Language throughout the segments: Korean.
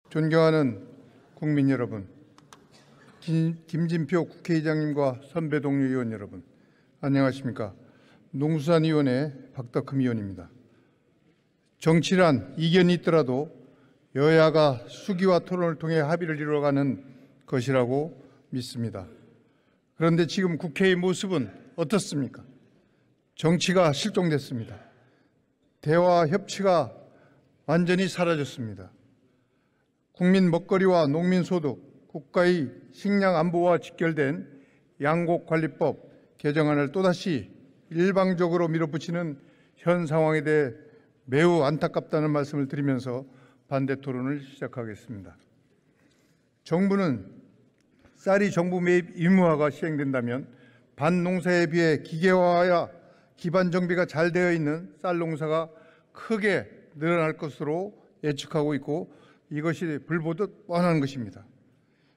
존경하는 국민 여러분, 김진표 국회의장님과 선배 동료 의원 여러분, 안녕하십니까? 농수산위원회 박덕흠 의원입니다. 정치란 이견이 있더라도 여야가 수기와 토론을 통해 합의를 이루어가는 것이라고 믿습니다. 그런데 지금 국회의 모습은 어떻습니까? 정치가 실종됐습니다. 대화 협치가 완전히 사라졌습니다. 국민 먹거리와 농민 소득, 국가의 식량 안보와 직결된 양곡관리법 개정안을 또다시 일방적으로 밀어붙이는 현 상황에 대해 매우 안타깝다는 말씀을 드리면서 반대 토론을 시작하겠습니다. 정부는 쌀이 정부 매입 의무화가 시행된다면 반농사에 비해 기계화야 기반 정비가 잘 되어 있는 쌀 농사가 크게 늘어날 것으로 예측하고 있고 이것이 불보듯 뻔한 것입니다.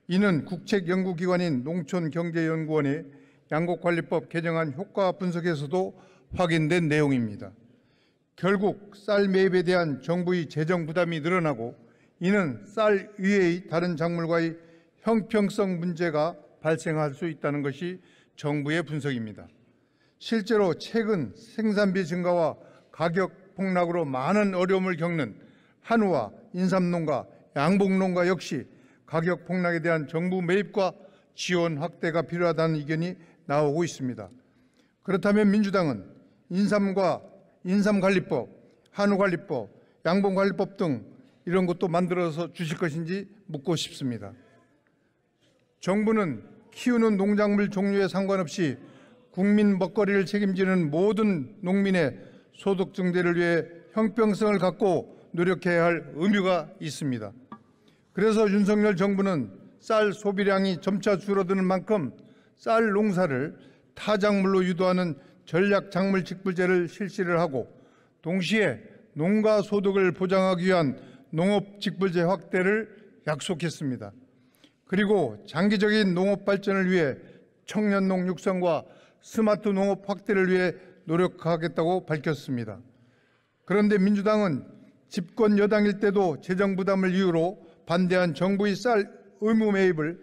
이는 국책연구기관인 농촌경제연구원의 양곡관리법 개정안 효과 분석에서도 확인된 내용입니다. 결국 쌀 매입에 대한 정부의 재정 부담이 늘어나고 이는 쌀 이외의 다른 작물과의 형평성 문제가 발생할 수 있다는 것이 정부의 분석입니다. 실제로 최근 생산비 증가와 가격 폭락으로 많은 어려움을 겪는 한우와 인삼농가, 양봉농가 역시 가격 폭락에 대한 정부 매입과 지원 확대가 필요하다는 의견이 나오고 있습니다. 그렇다면 민주당은 인삼관리법, 한우관리법, 양봉관리법 등 이런 것도 만들어서 주실 것인지 묻고 싶습니다. 정부는 키우는 농작물 종류에 상관없이 국민 먹거리를 책임지는 모든 농민의 소득 증대를 위해 형평성을 갖고 노력해야 할 의무가 있습니다. 그래서 윤석열 정부는 쌀 소비량이 점차 줄어드는 만큼 쌀 농사를 타작물로 유도하는 전략작물직불제를 실시를 하고 동시에 농가 소득을 보장하기 위한 농업직불제 확대를 약속했습니다. 그리고 장기적인 농업 발전을 위해 청년농 육성과 스마트 농업 확대를 위해 노력하겠다고 밝혔습니다. 그런데 민주당은 집권 여당일 때도 재정 부담을 이유로 반대한 정부의 쌀 의무 매입을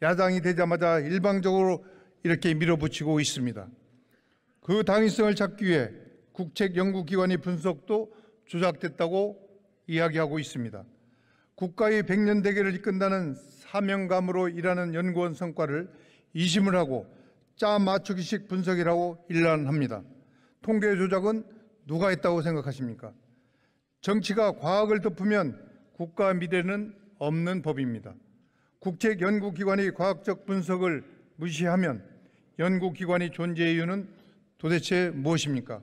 야당이 되자마자 일방적으로 이렇게 밀어붙이고 있습니다. 그 당위성을 찾기 위해 국책연구기관의 분석도 조작됐다고 이야기하고 있습니다. 국가의 100년 대계를 이끈다는 사명감으로 일하는 연구원 성과를 이심을 하고 짜 맞추기식 분석이라고 일난합니다. 통계 조작은 누가 했다고 생각하십니까? 정치가 과학을 덮으면 국가 미래는 없는 법입니다. 국책연구기관의 과학적 분석을 무시하면 연구기관의 존재 이유는 도대체 무엇입니까?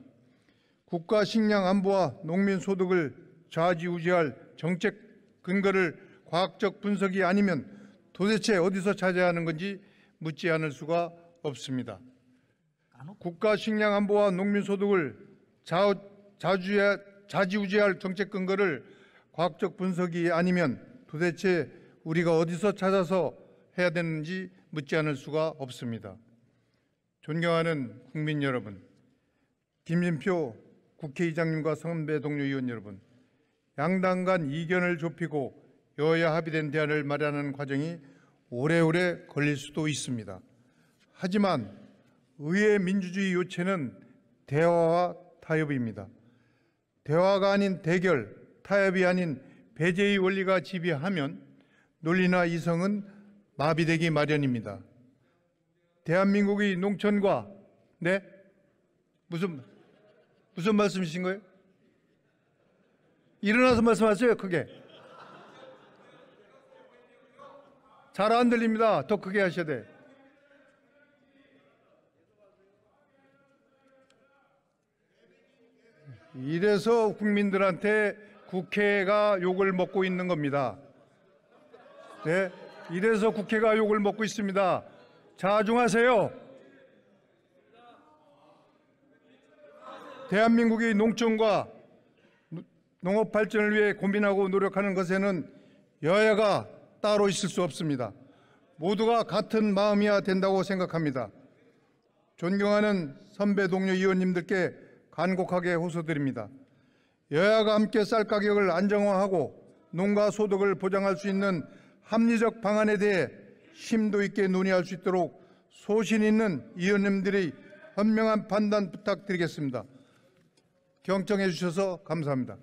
국가 식량 안보와 농민 소득을 좌지우지할 정책 근거를 과학적 분석이 아니면 도대체 어디서 찾아야 하는 건지 묻지 않을 수가 없습니다. 국가 식량 안보와 농민 소득을 좌지우지할 정책 근거를 과학적 분석이 아니면 도대체 우리가 어디서 찾아서 해야 되는지 묻지 않을 수가 없습니다. 존경하는 국민 여러분, 김진표 국회의장님과 선배 동료 의원 여러분, 양당 간 이견을 좁히고 여야 합의된 대안을 마련하는 과정이 오래오래 걸릴 수도 있습니다. 하지만 의회 민주주의 요체는 대화와 타협입니다. 대화가 아닌 대결, 타협이 아닌 배제의 원리가 지배하면 논리나 이성은 마비되기 마련입니다. 대한민국의 농촌과 무슨 말씀이신 거예요? 일어나서 말씀하세요. 크게. 잘 안 들립니다. 더 크게 하셔야 돼. 이래서 국민들한테 국회가 욕을 먹고 있는 겁니다. 네, 이래서 국회가 욕을 먹고 있습니다. 자중하세요. 대한민국의 농촌과 농업 발전을 위해 고민하고 노력하는 것에는 여야가 따로 있을 수 없습니다. 모두가 같은 마음이어야 된다고 생각합니다. 존경하는 선배 동료 의원님들께 간곡하게 호소드립니다. 여야가 함께 쌀 가격을 안정화하고 농가 소득을 보장할 수 있는 합리적 방안에 대해 심도 있게 논의할 수 있도록 소신 있는 의원님들의 현명한 판단 부탁드리겠습니다. 경청해 주셔서 감사합니다.